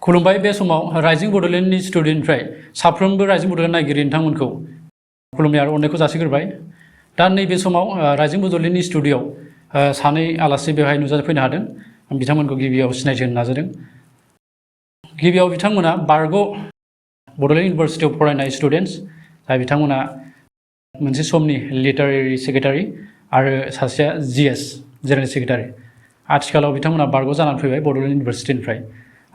खुलुमबाय बे समाव राइजिं बड'लेण्डनि स्टुडिय'निफ्राय साफ्रोमबो राइजिं बड'लेण्ड नायगिरि नोंथांमोनखौ खुलुमनाय आरो अननायखौ जासिग्रोबाय। दा नैबे समाव राइजिं बड'लेण्डनि स्टुडिय'आव सानै आलासि बेवहाय नुजाफैनो हादों। बिथांमोनखौ गिबियाव सिनायथि होनो नाजादों। गिबियाव बिथांमोना बारग' बड'लेण्ड इउनिभारसिटियाव फरायनाय स्टुडेन्टस। बिथांमोना मोनसे समनि लिटारेरि सेक्रेटारि आरो सासेया GS जेनेरेल सेक्रेटारि। आथिखालाव बिथांमोना बारग' जानानै फैबाय बड'लेण्ड इउनिभारसिटिनिफ्राय।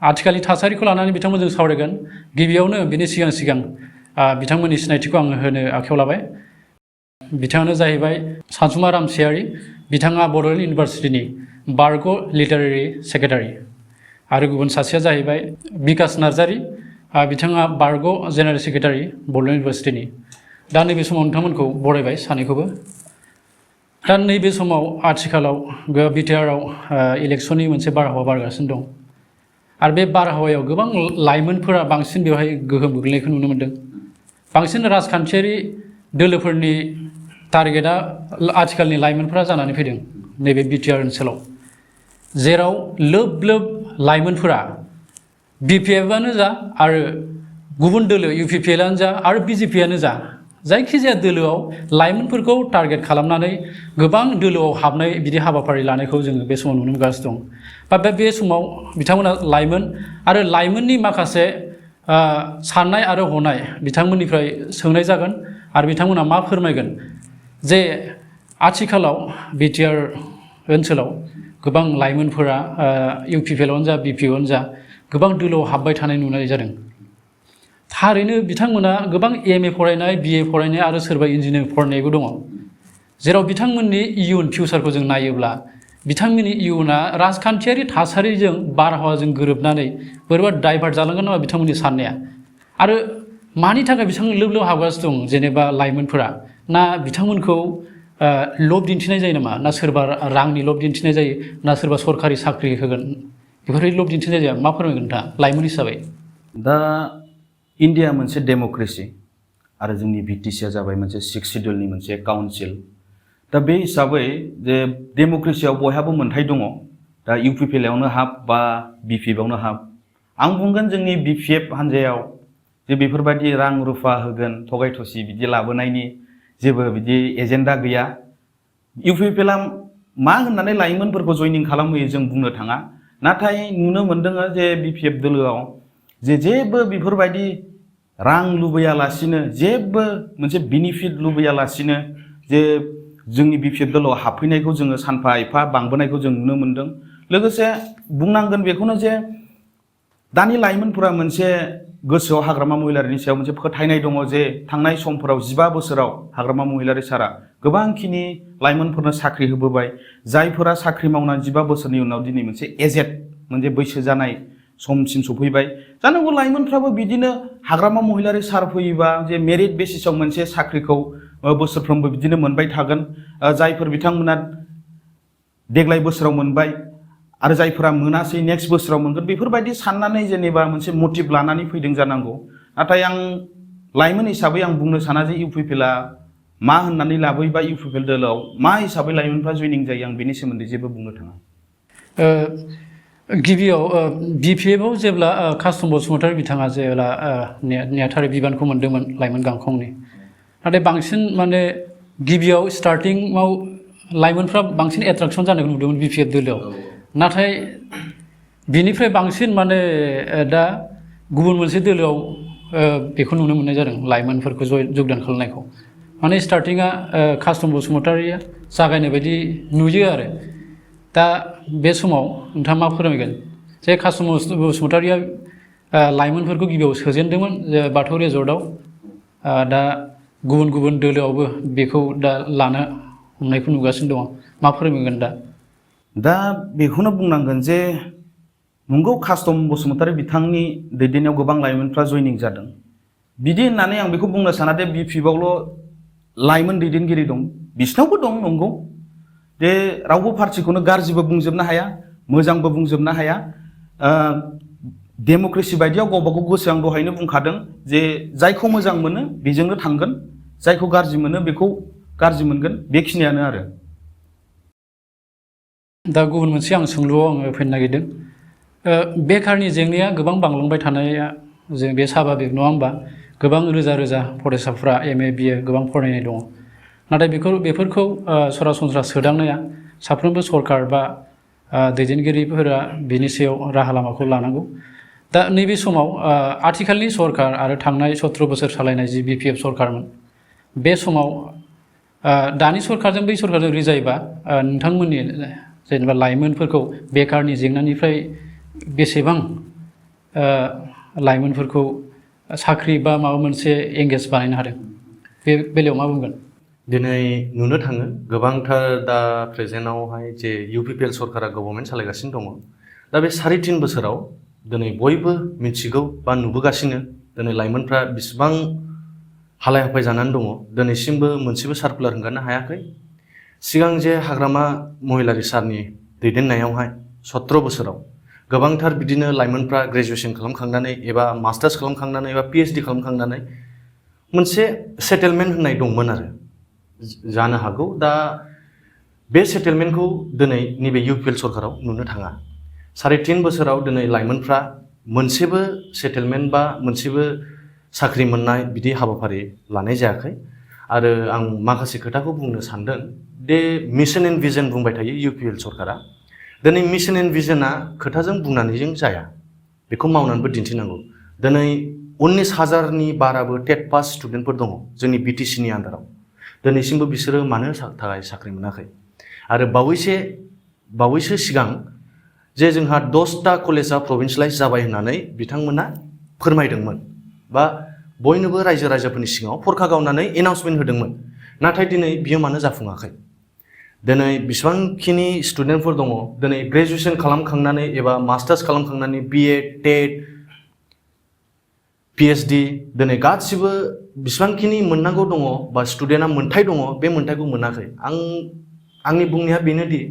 आथिखालनि थासारिखौ लानानै बिथांमोनजों सावरायगोन। गिबियावनो बिनि सिगां बिथांमोननि सिनायथिखौ आङो होनो आखायाव लाबाय। बिथाङानो जाहैबाय सानसुमा रामसियारि। बिथाङा बड'लेण्ड इउनिभारसिटिनि बारग' लिटारेरि सेक्रेटारि। आरो गुबुन सासेया जाहैबाय बिकास नार्जारि। बिथाङा बारग' जेनेरेल सेक्रेटारि बड'लेण्ड इउनिभारसिटिनि। दा नैबे समाव नोंथांमोनखौ बरायबाय सानैखौबो। दा नैबे समाव आथिखालाव बिटिआरआव इलेक्सननि मोनसे बारहावा बारगासिनो दं। आरो बे बारहावायाव गोबां लाइमोनफोरा बांसिन बेवहाय गोहोम गोग्लैनायखौ नुनो मोन्दों। बांसिन राजखान्थियारि दोलोफोरनि टारगेटआ आथिखालनि लाइमोनफोरा जानानै फैदों नैबे बिटिआर ओनसोलाव, जेराव लोब लोब लाइमोनफोरा BPFआनो जा आरो गुबुन दोलो UPPLआनो जा आरो BJPआनो जा जायखिजाया दोलोआव लाइमोनफोरखौ टारगेट खालामनानै गोबां दोलोआव हाबनाय बिदि हाबाफारि लानायखौ जोङो बे समाव नुनो मोनगासिनो दं। बे समाव बिथांमोना लाइमोन आरो लाइमोननि माखासे साननाय आरो हनाय बिथांमोननिफ्राय सोंनाय जागोन आरो बिथांमोना मा फोरमायगोन जे आथिखालाव बिटिआर ओनसोलाव गोबां लाइमोनफोरा UPPLआनो जा BPOआनो जा गोबां दोलोआव हाबबाय थानाय नुनाय जादों। थारैनो बिथांमोना गोबां MA फरायनाय BA फरायनाय आरो सोरबा इन्जिनियारिं फरायनायबो दङ, जेराव बिथांमोननि इयुन फिउचारखौ जों नायोब्ला बिथांमोननि इयुना राजखान्थियारि थासारिजों बारहावाजों गोरोबनानै बोरैबा डाइभार्ट जालांगोन नामा बिथांमोननि साननाया। आरो मानि थाखाय बिथांमोन लोब लोब हाबगासिनो दं जेनेबा लाइमोनफोरा, ना बिथांमोनखौ लब दिन्थिनाय जायो नामा, ना सोरबा रांनि लब दिन्थिनाय जायो, ना सोरबा सरकारि साख्रि होगोन बेफोरबायदि लब दिन्थिनाय जाया? मा फोरमायगोन नोंथाङा लाइमोन हिसाबै? दा इन्डिया मोनसे डेम'क्रेसि आरो जोंनि BTCआ जाबाय मोनसे 6 सिडिउलनि मोनसे काउन्सिल। दा बे हिसाबै जे डेम'क्रेसियाव बयहाबो मोन्थाय दङ। दा UPPLआवनो हाब बा BPFआवनो हाब, आं बुंगोन जोंनि BPF हान्जायाव जे बेफोरबायदि रां रुफा होगोन थगाय थसि बिदि लाबोनायनि जेबो बिदि एजेन्डा गैया। UPPLआ मा होननानै लाइमोनफोरखौ जयनिं खालामहोयो जों बुंनो थाङा, नाथाय नुनो मोन्दों जे BPF दोलोआव जेबो बेफोरबायदि रां लुबैयालासिनो, जेबो मोनसे बेनिफिट लुबैयालासिनो जे जोंनि BPF दोलोआव हाबफैनायखौ जोङो सानफा एफा बांबोनायखौ जों नुनो मोन्दों। लोगोसे बुंनांगोन बेखौनो जे दानि लाइमोनफोरा मोनसे गोसोआव हाग्रामा महिलारिनि सायाव मोनसे फोथायनाय दङ जे थांनाय समफोराव 15 बोसोराव हाग्रामा महिलारि सारा गोबांखिनि लाइमोनफोरनो साख्रि होबोबाय, जायफोरा साख्रि मावनानै 15 बोसोरनि उनाव दिनै मोनसे एजेड मोनसे बैसो जानाय समसिम सफैबाय। जानांगौ लाइमोनफ्राबो बिदिनो हाग्रामा महिलारि सार फैयोबा जे मेरिट बेसिसाव मोनसे साख्रिखौ बोसोरफ्रोमबो बिदिनो मोनबाय थागोन। जायफोर बिथांमोना देग्लाय बोसोराव मोनबाय आरो जायफोरा मोनासै नेक्स्ट बोसोराव मोनगोन, बेफोरबायदि साननानै जेनेबा मोनसे मटिभ लानानै फैदों जानांगौ। नाथाय आं लाइमोन हिसाबै आं बुंनो साना जे UPPLआ मा होननानै लाबोयोबा UPPL दोलोआव मा हिसाबै लाइमोनफ्रा जयनिं जायो, आं बेनि सोमोन्दै जेबो बुंनो थाङा। गिबियाव BPFआव जेब्ला कास्टम बसुमतारी बिथाङा जेब्ला नेहाथारि बिबानखौ मोन्दोंमोन लाइमोन गांखंनि, नाथाय बांसिन माने गिबियाव स्टार्टिंआव लाइमोनफ्रा बांसिन एट्राकसन जानायखौ नुदोंमोन BPF दोलोआव। नाथाय बिनिफ्राय बांसिन माने दा गुबुन मोनसे दोलोआव बेखौ नुनो मोननाय जादों लाइमोनफोरखौ जगदान खालामनायखौ। माने स्टार्टिंआ कास्टम बसुमतारीया जागायनाय बायदि नुयो आरो। दा बे समाव नोंथाङा मा फोरमायगोन जे कास्टम बसुमतारीया लाइमोनफोरखौ गिबियाव सोजेनदोंमोन बाथौ रेजर्टआव, दा गुबुन गुबुन दोलोआवबो बेखौ दा लानो हमनायखौ नुगासिनो दङ, मा फोरमायगोन दा? दा बेखौनो बुंनांगोन जे नंगौ कास्टम बसुमतारी बिथांनि दैदेननायाव गोबां लाइमोनफ्रा जयनिं जादों। बिदि होननानै आं बेखौ बुंनो साना दे BPFआवल' लाइमोन दैदेनगिरि दं, बिसिनावबो दं नंगौ। जे रावबो पार्टिखौनो गाज्रिबो बुंजोबनो हाया, मोजांबो बुंजोबनो हाया। डेम'क्रेसि बायदियाव गावबा गाव गोसो, आं दहायनो बुंखादों जे जायखौ मोजां मोनो बेजोंनो थांगोन, जायखौ गाज्रि मोनो बेखौ गाज्रि मोनगोन, बेखिनियानो आरो। दा गुबुन मोनसे आं सोंलुआव आङो फैनो नागिरदों। बेखारनि जेंनाया गोबां बांलांबाय थानाया जों बे स्वाभाबिक नङा होमबा गोबां रोजा रोजा फरायसाफ्रा MA BA गोबां फरायनाय दङ नाथाय बेफोरखौ सरासनस्रा सोदांनाया साफ्रोमबो सरकार बा दैदेनगिरिफोरा बिनि सायाव राहा लामाखौ लानांगौ दा नैबे समाव आथिखालनि सरकार आरो थांनाय 17 बोसोर सालायनाय जि BPF सरकारमोन बे समाव दानि सरकारजों बै सरकारजों रिजायोबा नोंथांमोननि जेनेबा लाइमोनफोरखौ बेखारनि जेंनानिफ्राय बेसेबां लाइमोनफोरखौ साख्रि बा माबा मोनसे एंगेज बानायनो हादों बे बेलायाव मा बुंगोन दिनै नुनो थाङो गोबांथार दा प्रेजेन्टआवहाय जे UPPL सरकारा गभर्नमेन्ट सालायगासिनो दङ दा बे 3.5 बोसोराव दिनै बयबो मिथिगौ बा नुबोगासिनो दिनै लाइमोनफ्रा बिसिबां हालाय हाफाय जानानै दङ दिनैसिमबो मोनसेबो सार्कुलार हगारनो हायाखै सिगां जे हाग्रामा महिलारि सारनि दैदेननायावहाय 17 बोसोराव गोबांथार बिदिनो लाइमोनफ्रा ग्रेजुएसन खालामखांनानै एबा मास्टार्स खालामखांनानै एबा PhD खालामखांनानै मोनसे सेटेलमेन्ट होननाय दंमोन आरो जानो हागौ दा बे सेटेलमेन्टखौ दिनै नैबे UPPL सरकाराव नुनो थाङा 3.5 बोसोराव दिनै लाइमोनफ्रा मोनसेबो सेटेलमेन्ट बा मोनसेबो साख्रि मोननाय बिदि हाबाफारि लानाय जायाखै आरो आं माखासे खोथाखौ बुंनो सानदों दे मिशन एन्ड भिजन बुंबाय थायो UPPL सरकारा दिनै मिशन एन्ड भिजनआ खोथाजों बुंनानैजों जाया बेखौ मावनानैबो दिन्थिनांगौ दिनै 19,000नि बाराबो टेट पास स्टुडेन्टफोर दङ जोंनि BTC नि आन्दाराव दिनैसिमबो बिसोरो मानो थाखाय साख्रि मोनाखै आरो बावैसो सिगां जे जोंहा 10टा कलेजआ प्रभिन्सियेलाइज जाबाय होननानै बिथांमोना फोरमायदोंमोन बा बयनोबो रायजो राजाफोरनि सिगाङाव फरखा गावनानै एनाउन्समेन्ट होदोंमोन नाथाय दिनै बियो मानो जाफुङाखै दिनै बिसिबांखिनि स्टुडेन्टफोर दङ दिनै ग्रेजुएसन खालामखांनानै एबा मास्टार्स खालामखांनानै BA टेट PhD दिनै गासिबो बिसिबांखिनि मोननांगौ दङ बा स्टुडेन्टआ मोन्थाय दङ बे मोन्थायखौ मोनाखै आंनि बुंनाया बेनोदि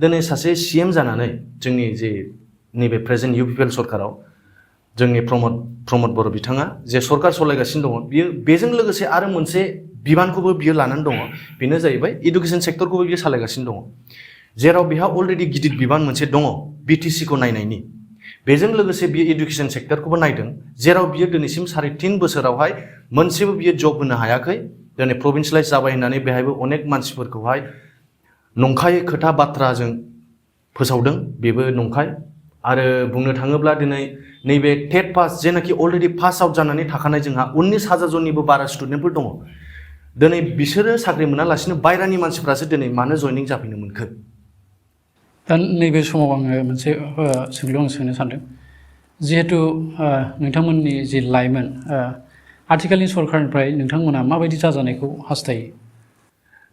दिनै सासे CM जानानै जोंनि जे नैबे प्रेजेन्ट UPPL सरकाराव जोंनि प्रमद बर' बिथाङा जे सरकार सालायगासिनो दङ बियो बेजों लोगोसे आरो मोनसे बिबानखौबो बियो लानानै दङ बेनो जाहैबाय इडुकेसन सेक्टरखौबो बियो सालायगासिनो दङ जेराव बिहा अलरेडि गिदिर बिबान मोनसे दङ BTC खौ नायनायनि बेजों लोगोसे बियो इडुकेसन सेक्टरखौबो नायदों जेराव बियो दिनैसिम 3.5 बोसोरावहाय मोनसेबो बियो जब होनो हायाखै दिनै प्रभिन्सियेलाइज जाबाय होननानै बेहायबो अनेक मानसिफोरखौहाय नंखाय खोथा बाथ्राजों फोसावदों बेबो नंखाय आरो बुंनो थाङोब्ला दिनै नैबे टेट पास जेनाखि अलरेडि पास आउट जानानै थाखानाय जोंहा 19,000 जननिबो बारा स्टुडेन्टफोर दङ दिनै बिसोरो साख्रि मोनालासिनो बायरानि मानसिफ्रासो दिनै मानो जयनिं जाफैनो मोनखो दा नैबे समाव आङो मोनसे सोंलु आं सोंनो सानदों जिहेतु नोंथांमोननि जि लाइमोन आथिखालनि सरकारनिफ्राय नोंथांमोना माबायदि जाजानायखौ हास्थायो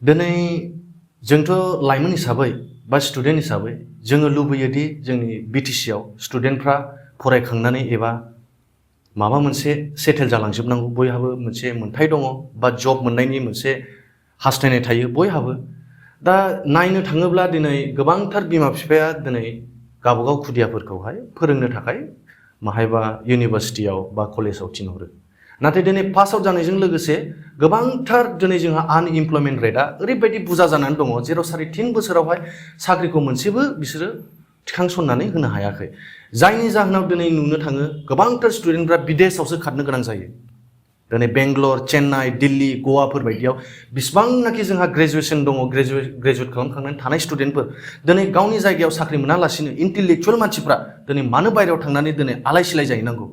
दिनै जोंथ' लाइमोन हिसाबै बा स्टुडेन्ट हिसाबै जोङो लुबैयोदि जोंनि BTC आव स्टुडेन्टफ्रा फरायखांनानै एबा माबा मोनसे सेटेल जालांजोबनांगौ बयहाबो मोनसे मोन्थाय दङ बा जब मोननायनि मोनसे हास्थायनाय थायो बयहाबो दा नायनो थाङोब्ला दिनै गोबांथार बिमा बिफाया दिनै गावबागाव खुदियाफोरखौहाय फोरोंनो थाखाय माहायबा इउनिभार्सिटियाव बा कलेजाव थिनहरो नाथाय दिनै पास आउट जानायजों लोगोसे गोबांथार दिनै जोंहा आनइमप्लयमेन्ट रेटआ ओरैबायदि बुरजा जानानै दङ जेराव 3.5 बोसोरावहाय साख्रिखौ मोनसेबो बिसोरो थिखांसननानै होनो हायाखै जायनि जाहोनाव दिनै नुनो थाङो गोबांथार स्टुडेन्टफ्रा बिदेशआवसो खारनो गोनां जायो दिनै बेंगलर चेन्नाइ दिल्ली गवाफोर बायदियाव बिसिबांनाखि जोंहा ग्रेजुएसन दङ ग्रेजुवेट खालामखांनानै थानाय स्टुडेन्टफोर दिनै गावनि जायगायाव साख्रि मोनालासिनो इन्टेलेक्चुवेल मानसिफ्रा दिनै मानो बायरायाव थांनानै दिनै आलाय सिलाय जाहैनांगौ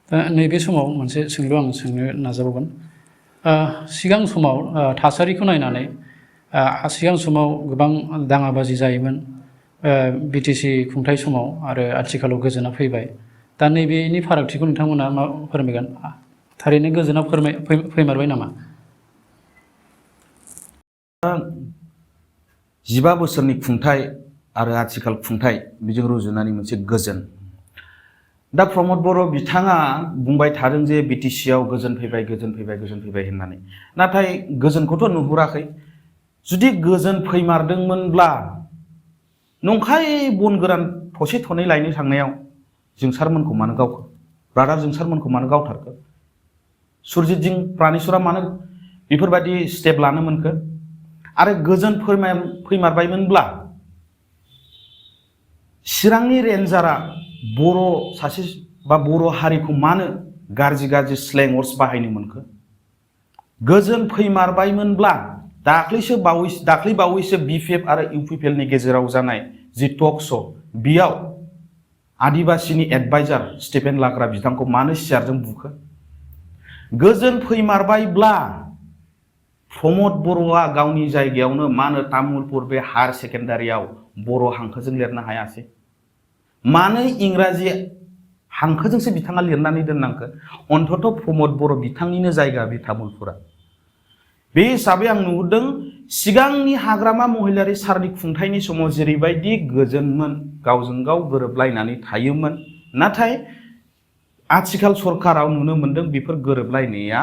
दा नैबे समाव मोनसे सोंलु आं सोंनो नाजाबावगोन सिगां समाव थासारिखौ नायनानै सिगां समाव गोबां दाङाबाजि जायोमोन BTC खुंथाय समाव आरो आथिखालाव गोजोना फैबाय दा नैबेनि फारागथिखौ नोंथांमोना मा फोरमायगोन थारैनो गोजोना फैमारबाय नामा 15 बोसोरनि खुंथाय आरो आथिखाल खुंथाय बेजों रुजुनानै मोनसे गोजोन दा प्रमद बर' बिथाङा बुंबाय थादों जे BTC आव गोजोन फैबाय होननानै नाथाय गोजोनखौथ' नुहुराखै जुदि गोजोन फैमारदोंमोनब्ला नंखाय बन गोरान थसे थनै लायनो थांनायाव जोंसारमोनखौ मानो गावखो ब्रादार जोंसारमोनखौ मानो गावथारखो सुरजितजिं प्रानेश्वरा मानो बेफोरबायदि स्टेप लानो मोनखो आरो गोजोन फैमारबायमोनब्ला चिरांनि रेन्जारा बर' सासे बा बर' हारिखौ मानो गाज्रि गाज्रि स्लें वर्ड्स बाहायनो मोनखो? गोजोन फैमारबायमोनब्ला दाख्लै बावैसो बिपिएफ आरो इउपिपिएलनि गेजेराव जानाय जि टक श' बेयाव आदिबासिनि एडभाइजार स्टिफेन लाग्रा बिथांखौ मानो सियारजों बुखो? गोजोन फैमारबायब्ला प्रमद बर'आ गावनि जायगायावनो मानो तामुलपुर बे हायार सेकेन्डारियाव बर' हांखोजों लिरनो हायासै? मानो इंराजि हांखोजोंसो बिथाङा लिरनानै दोननांखो? अन्तत प्रमद बर' बिथांनिनो जायगा बे तामुलपुरा। बे हिसाबै आं नुहुरदों सिगांनि हाग्रामा महिलारि सारनि खुंथायनि समाव जेरैबायदि गोजोनमोन, गावजों गाव गोरोबलायनानै थायोमोन, नाथाय आथिखाल सरकाराव नुनो मोनदों बेफोर गोरोबलायनाया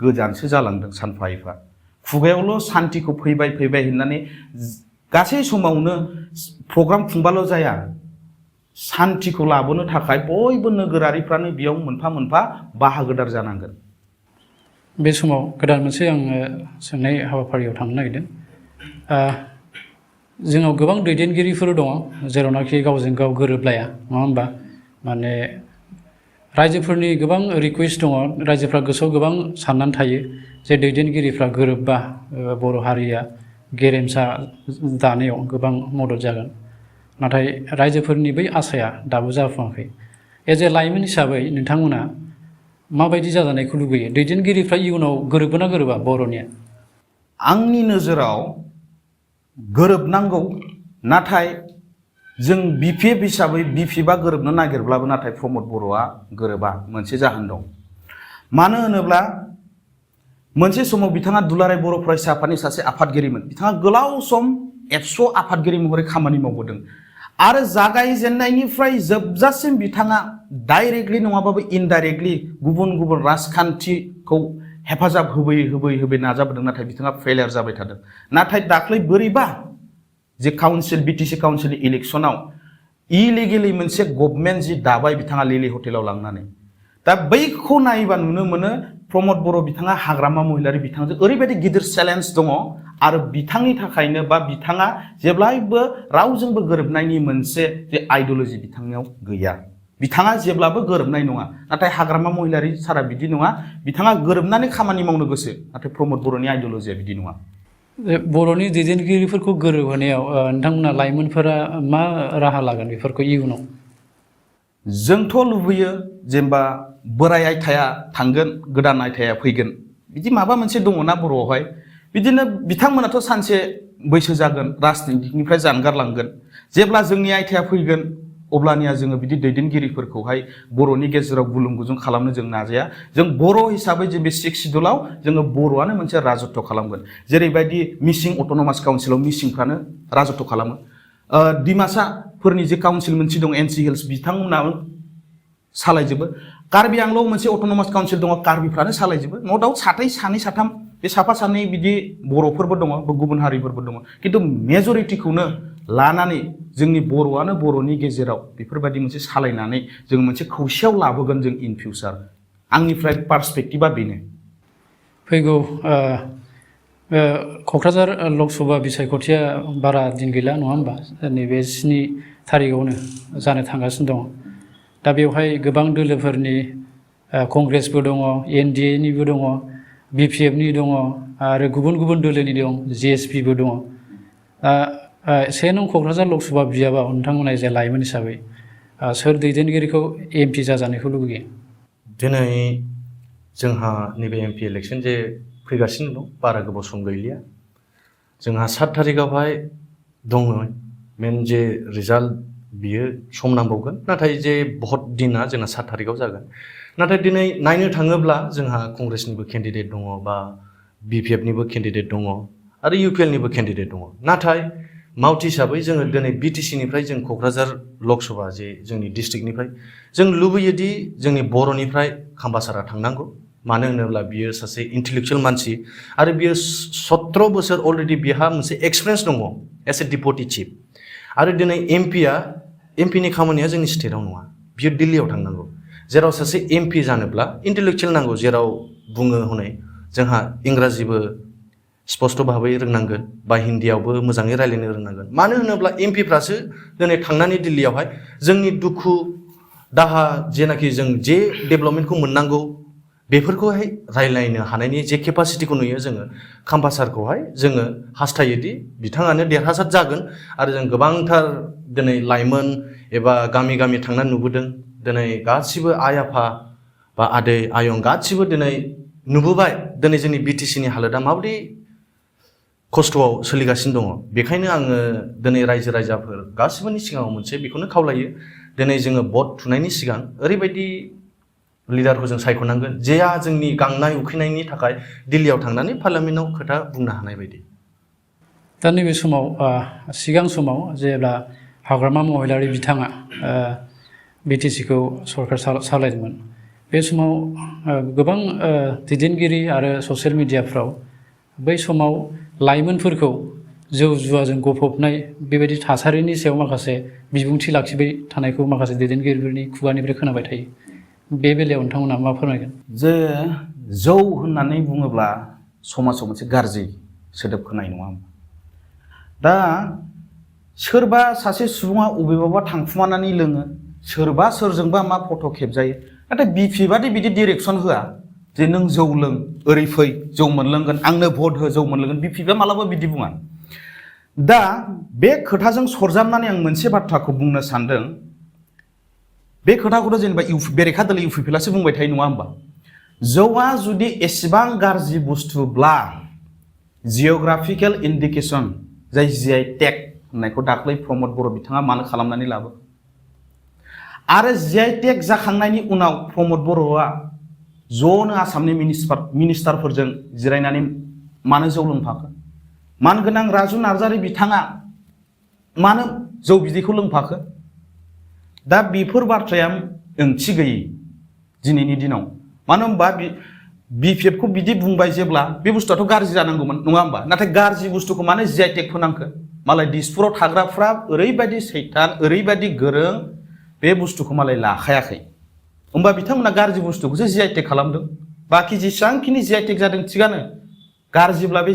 गोजानसो जालांदों सानफा एफा। खुगायावल' सान्तिखौ फैबाय होननानै गासै समावनो प्रग्राम खुंबाल' जाया, सान्तिखौ लाबोनो थाखाय बयबो नोगोरारिफ्रानो बेयाव मोनफा मोनफा बाहागोदार जानांगोन। बे समाव गोदान मोनसे आङो सोंनाय हाबाफारियाव थांनो नागिरदों। जोंनाव गोबां दैदेनगिरिफोर दङ जेरावनाखि गावजों गाव गोरोबलाया, नङा होमबा? माने रायजोफोरनि गोबां रिकुवेस्ट दङ, रायजोफ्रा गोसोआव गोबां साननानै थायो जे दैदेनगिरिफ्रा गोरोबबा बर' हारिया गेरेमसा दानायाव गोबां मदद जागोन। नाथाय रायजोफोरनि बै आसाया दाबो जाफुङाखै। एज ए लाइमोन हिसाबै नोंथांमोना माबायदि जाजानायखौ लुबैयो? दैदेनगिरिफ्रा इयुनाव गोरोबगोन ना गोरोबा बर'निया? आंनि नोजोराव गोरोबनांगौ, नाथाय जों बिपिएफ हिसाबै बिपिएफआ गोरोबनो नागिरब्लाबो नाथाय प्रमद बर'आ गोरोबा। मोनसे जाहोन दं। मानो होनोब्ला मोनसे समाव बिथाङा दुलाराय बर' फरायसा आफादनि सासे आफादगिरिमोन। बिथाङा गोलाव सम एबसु आफादगिरि महरै खामानि मावबोदों आरो जागायजेननायनिफ्राय जोबजासिम बिथाङा डाइरेक्टलि नङाबाबो इनडाइरेक्टलि गुबुन गुबुन राजखान्थिखौ हेफाजाब होबोयै नाजाबोदों, नाथाय बिथाङा फेलियर जाबाय थादों। नाथाय दाख्लै बोरैबा जे काउन्सिल बिटिसि काउन्सिलनि इलेक्सनाव इलिगेलि मोनसे गभर्नमेन्ट जि दाबाय बिथाङा लिलि हटेलाव लांनानै, दा बैखौ नायोबा नुनो मोनो प्रमद बर' बिथाङा हाग्रामा महिलारि बिथांजों ओरैबायदि गिदिर चेलेन्ज दङ आरो बिथांनि थाखायनो बा बिथाङा जेब्लायबो रावजोंबो गोरोबनायनि मोनसे जे आइडियलजि बिथांनियाव गैया। बिथाङा जेब्लाबो गोरोबनाय नङा, नाथाय हाग्रामा महिलारि सारा बिदि नङा। बिथाङा गोरोबनानै खामानि मावनो गोसो, नाथाय प्रमद बर'नि आइडियलजिया बिदि नङा। बर'नि दैदेनगिरिफोरखौ गोरोबहोनायाव नोंथांमोना लाइमोनफोरा मा राहा लागोन बेफोरखौ इयुनाव? जोंथ' लुबैयो जेनेबा बोराय आयथाया थांगोन, गोदान आयथाया फैगोन, बिदि माबा मोनसे दङना बर'आवहाय। बिदिनो बिथांमोनाथ' सानसे बैसो जागोन, राजनितिनिफ्राय जानगारलांगोन। जेब्ला जोंनि आयथाया फैगोन अब्लानिया जोङो बिदि दैदेनगिरिफोरखौहाय बर'नि गेजेराव गुलुं गुजुं खालामनो जों नाजाया। जों बर' हिसाबै जों बे 6 सिडुलाव जोङो बर'आनो मोनसे राजत्व खालामगोन। जेरैबायदि मिसिं अट'नमास काउन्सिलाव मिसिंफ्रानो राजत्व खालामो। डिमासाफोरनि जे काउन्सिल मोनसे दं एनसि हिल्स, बिथांमोनाबो सालायजोबो। कार्बि आंल'आव मोनसे अट'नमास काउन्सिल दङ, कार्बिफ्रानो सालायजोबो। न' डाउट सानै साथाम बे साफा सानै बिदि बर'फोरबो दङ, गुबुन हारिफोरबो दङ, खिन्थु मेजरिटिखौनो लानानै जोंनि बर'आनो बर'नि गेजेराव बेफोरबायदि मोनसे सालायनानै जों मोनसे खौसेयाव लाबोगोन जों इन फिउचार। आंनिफ्राय पार्सपेक्टिभा बेनो। फैगौ क'क्राझार लकसभा बिसायख'थिया बारा दिन गैला, नङा होमबा? नैबे 7 थारिखआवनो जानो थांगासिनो दङ। दा बेवहाय गोबां दोलोफोरनि कंग्रेसबो दङ, एनडिएनिबो दङ, बिपिएफनि दङ आरो गुबुन गुबुन दोलोनि दं, जिएसपिबो दङ। 1 नं क'क्राझार लकसभा बियाबाव नोंथांमोना जे लाइमोन हिसाबै सोर दैदेनगिरिखौ एमपि जाजानायखौ लुबैयो? दिनै जोंहा नैबे एमपि इलेक्सन जे फैगासिनो दं, बारा गोबाव सम गैलिया। जोंहा 7 थारिखआवहाय दङ मेन जे रिजाल्ट, बियो सम नांबावगोन। नाथाय जे भट दिना जोंना 7 थारिखआव जागोन। नाथाय दिनै नायनो थाङोब्ला जोंहा कंग्रेसनिबो केन्डिडेट दङ, बा बिपिएफनिबो केन्डिडेट दङ आरो इउपिएलनिबो केन्डिडेट दङ। नाथाय मावथि हिसाबै जोङो दिनै बिटिसिनिफ्राय जों क'क्राझार लकसभा जे जोंनि डिस्ट्रिक्टनिफ्राय जों लुबैयोदि जोंनि बर'निफ्राय खाम्बासारा थांनांगौ। मानो होनोब्ला बियो सासे इन्टेलेक्चुवेल मानसि आरो बियो 17 बोसोर अलरेडि बिहा मोनसे एक्सपिरियेन्स दङ एज ए डिपुटि चिफ। आरो दिनै एमपिनि खामानिया जोंनि स्टेटआव नङा, बियो दिल्लीयाव थांनांगौ। जेराव सासे एमपि जानोब्ला इन्टेलेक्चुवेल नांगौ, जेराव बुङो हनै जोंहा इंराजिबो स्पष्ट भाबै रोंनांगोन बा हिन्दीयावबो मोजाङै रायज्लायनो रोंनांगोन। मानो होनोब्ला एमपिफ्रासो दिनै थांनानै दिल्लीयावहाय जोंनि दुखु दाहा जेनाखि जों जे डेभेलपमेन्टखौ मोननांगौ बेफोरखौहाय रायज्लायनो हानायनि जे केपासिटिखौ नुयो जोङो खाम्फा सारखौहाय जोङो हास्थायोदि बिथाङानो देरहासार जागोन आरो जों गोबांथार दिनै लाइमोन एबा गामि गामि थांनानै नुबोदों दिनै गासिबो आइ आफा बा आदै आयं गासिबो दिनै नुबोबाय दिनै जोंनि बिटिसिनि हालोदा माबायदि खस्थ'आव सोलिगासिनो दङ। बेखायनो आङो दिनै रायजो राजाफोर गासिबोनि सिगाङाव मोनसे बेखौनो खावलायो दिनै जोङो भट थुनायनि सिगां ओरैबायदि लिडारखौ जों सायख'नांगोन जेया जोंनि गांनाय उखैनायनि थाखाय दिल्लीयाव थांनानै पार्लामेन्टआव खोथा बुंनो हानाय बायदि। दा नैबे समाव सिगां समाव जेब्ला हाग्रामा महिलारि बिथाङा बिटिसिखौ सरकार सालायदोंमोन बे समाव गोबां दैदेनगिरि आरो ससियेल मिडियाफ्राव बै समाव लाइमोनफोरखौ जौ जुवाजों गफबनाय बेबायदि थासारिनि सायाव माखासे बिबुंथि लाखिबाय थानायखौ माखासे दैदेनगिरिफोरनि खुगानिफ्राय खोनाबाय थायो। बे बेलायाव नोंथांमोना मा फोरमायगोन? जे जौ होननानै बुङोब्ला समाजाव मोनसे गाज्रि सोदोब खोनाय नङा होमबा? दा सोरबा सासे सुबुङा अबेबाबा थांखुमानानै लोङो, सोरबा सोरजोंबा मा फट' खेबजायो, नाथाय बिपिबादि बिदि डिरेक्सन होआ जे नों जौ लों ओरै फै जौ मोनलोंगोन आंनो भट हो जौ मोनलोंगोन। बिपिबा मालाबा बिदि बुङा। दा बे खोथाजों सरजाबनानै आं मोनसे बाथ्राखौ बुंनो सानदों। बे खोथाखौथ' जेनेबा बेरेखा दोलो इउपिपिएलआसो बुंबाय थायो नङा होमबा? जौआ जुदि एसेबां गाज्रि बुस्थुब्ला जिअग्राफिकेल इन्डिकेसन जाय जिआइ टेग होननायखौ दाख्लै प्रमद बर' बिथाङा मानो खालामनानै लाबो आरो जिआइ टेग जाखांनायनि उनाव प्रमद बर'आ ज'नो आसामनि मिनिस्टारफोरजों जिरायनानै मानो जौ लोंफाखो? मानगोनां राजु नार्जारि बिथाङा मानो जौ बिदैखौ लोंफाखो? दा बेफोर बाथ्राया ओंथि गैयै दिनैनि दिनाव। मानो होनबा बिपिएफखौ बिदि बुंबाय जेब्ला बे बुस्थुआथ' गाज्रि जानांगौमोन नङा होमबा? नाथाय गाज्रि बुस्थुखौ मानो जिआइ टेग फोनांखो? मालाय दिसपुराव थाग्राफ्रा ओरैबायदि सैतान ओरैबायदि गोरों बे बुस्थुखौ मालाय लाखायाखै। होमबा बिथांमोना गाज्रि बुस्थुखौसो जिआइ टेग खालामदों। बाखि जेसेबांखिनि जिआइ टेग जादों थिगानो। गाज्रिब्ला बे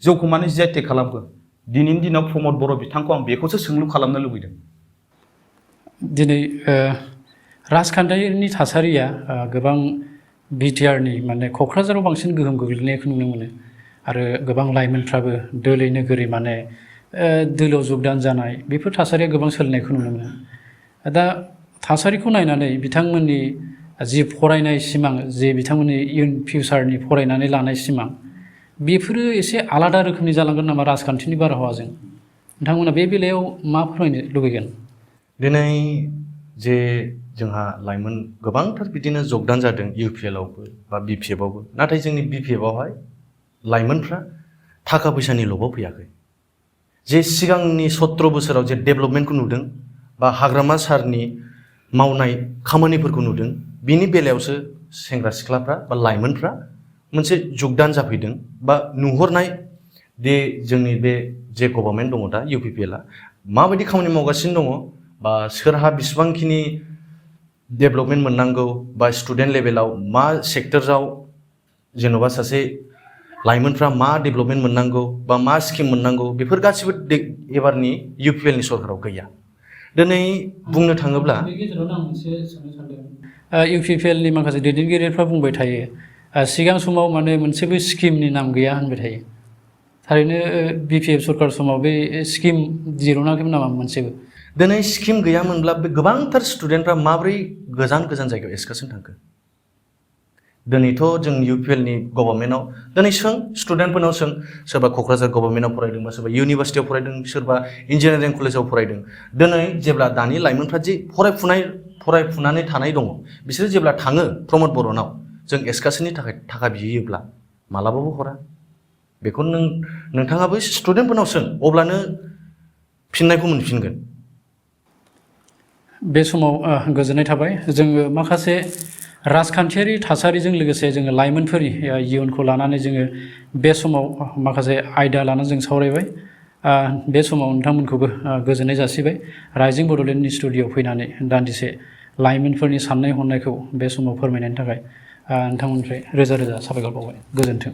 जौखौ मानो जिआइ टेग खालामखो? दिनैनि दिनाव प्रमद बर' बिथांखौ आं बेखौसो सोंलु खालामनो लुबैदों। दिनै राजखान्थियारिनि थासारिया गोबां बिटिआरनि माने क'क्राझाराव बांसिन गोहोम गोग्लैनायखौ नुनो मोनो आरो गोबां लाइमोनफ्राबो दोलै नोगोरै माने दोलोआव जगदान जानाय बेफोर थासारिया गोबां सोलिनायखौ नुनो मोनो। दा थासारिखौ नायनानै बिथांमोननि जि फरायनाय सिमां जे बिथांमोननि इयुन फिउचारनि फरायनानै लानाय सिमां बेफोरो एसे आलादा रोखोमनि जालांगोन नामा राजखान्थिनि बारहावाजों? नोंथांमोना बे बेलायाव मा फोरमायनो लुबैगोन? दिनै जे जोंहा लाइमोन गोबांथार बिदिनो जगदान जादों इउपिएलआवबो बा बिपिएफआवबो। नाथाय जोंनि बिपिएफआवहाय लाइमोनफ्रा थाखा फैसानि लबाव फैयाखै। जे सिगांनि 17 बोसोराव जे डेभेलपमेन्टखौ नुदों बा हाग्रामा सारनि मावनाय खामानिफोरखौ नुदों बिनि बेलायावसो सेंग्रा सिख्लाफ्रा बा लाइमोनफ्रा मोनसे जगदान जाफैदों बा नुहरनाय दे जोंनि बे जे गभर्नमेन्ट दङ दा इउपिपिएलआ माबायदि खामानि मावगासिनो दङ बा सोरहा बेसेबांखिनि डेभेलपमेन्ट मोननांगौ बा स्टुडेन्ट लेभेलाव मा सेक्टराव जेन'बा सासे लाइमोनफ्रा मा डेभेलपमेन्ट मोननांगौ बा मा स्किम मोननांगौ बेफोर गासिबो एबारनि इउपिएलनि सरकाराव गैया। दिनै बुंनो थाङोब्ला इउपिपिएलनि माखासे दैदेनगिरिफ्रा बुंबाय थायो सिगां समाव माने मोनसेबो स्किमनि नाम गैया होनबाय थायो। थारैनो बिपिएफ सरकार समाव बे स्किम दिरुनाखैमोन नामा मोनसेबो? दिनै स्किम गैयामोनब्ला बे गोबांथार स्टुडेन्टफ्रा माबोरै गोजान गोजान जायगायाव एक्सकार्सन थांखो? दिनैथ' जों इउपिएलनि गभर्नमेन्टआव दिनै सों स्टुडेन्टफोरनाव सों सोरबा क'क्राझार गभर्नमेन्टआव फरायदों बा सोरबा इउनिभार्सिटियाव फरायदों सोरबा इन्जिनियारिं कलेजाव फरायदों। दिनै जेब्ला दानि लाइमोनफ्रा जे फरायफुनानै थानाय दङ बिसोरो जेब्ला थाङो प्रमद बर'नाव जों एक्सकार्सननि थाखाय थाखा बिहैयोब्ला मालाबाबो हरा। बेखौ नोंथाङाबो स्टुडेन्टफोरनाव सों अब्लानो फिननायखौ मोनफिनगोन। बे समाव गोजोननाय थाबाय। जोङो माखासे राजखान्थियारि थासारिजों लोगोसे जोङो लाइमोनफोरनि इयुनखौ लानानै जोङो बे समाव माखासे आयदा लानानै जों सावरायबाय। बे समाव नोंथांमोनखौबो गोजोननाय जासिबाय राइजिं बड'लेण्डनि स्टुडिअ'आव फैनानै दान्दिसे लाइमोनफोरनि साननाय हनायखौ बे समाव फोरमायनायनि थाखाय नोंथांमोननिफ्राय रोजा रोजा साबायखर बावबाय। गोजोन्थों।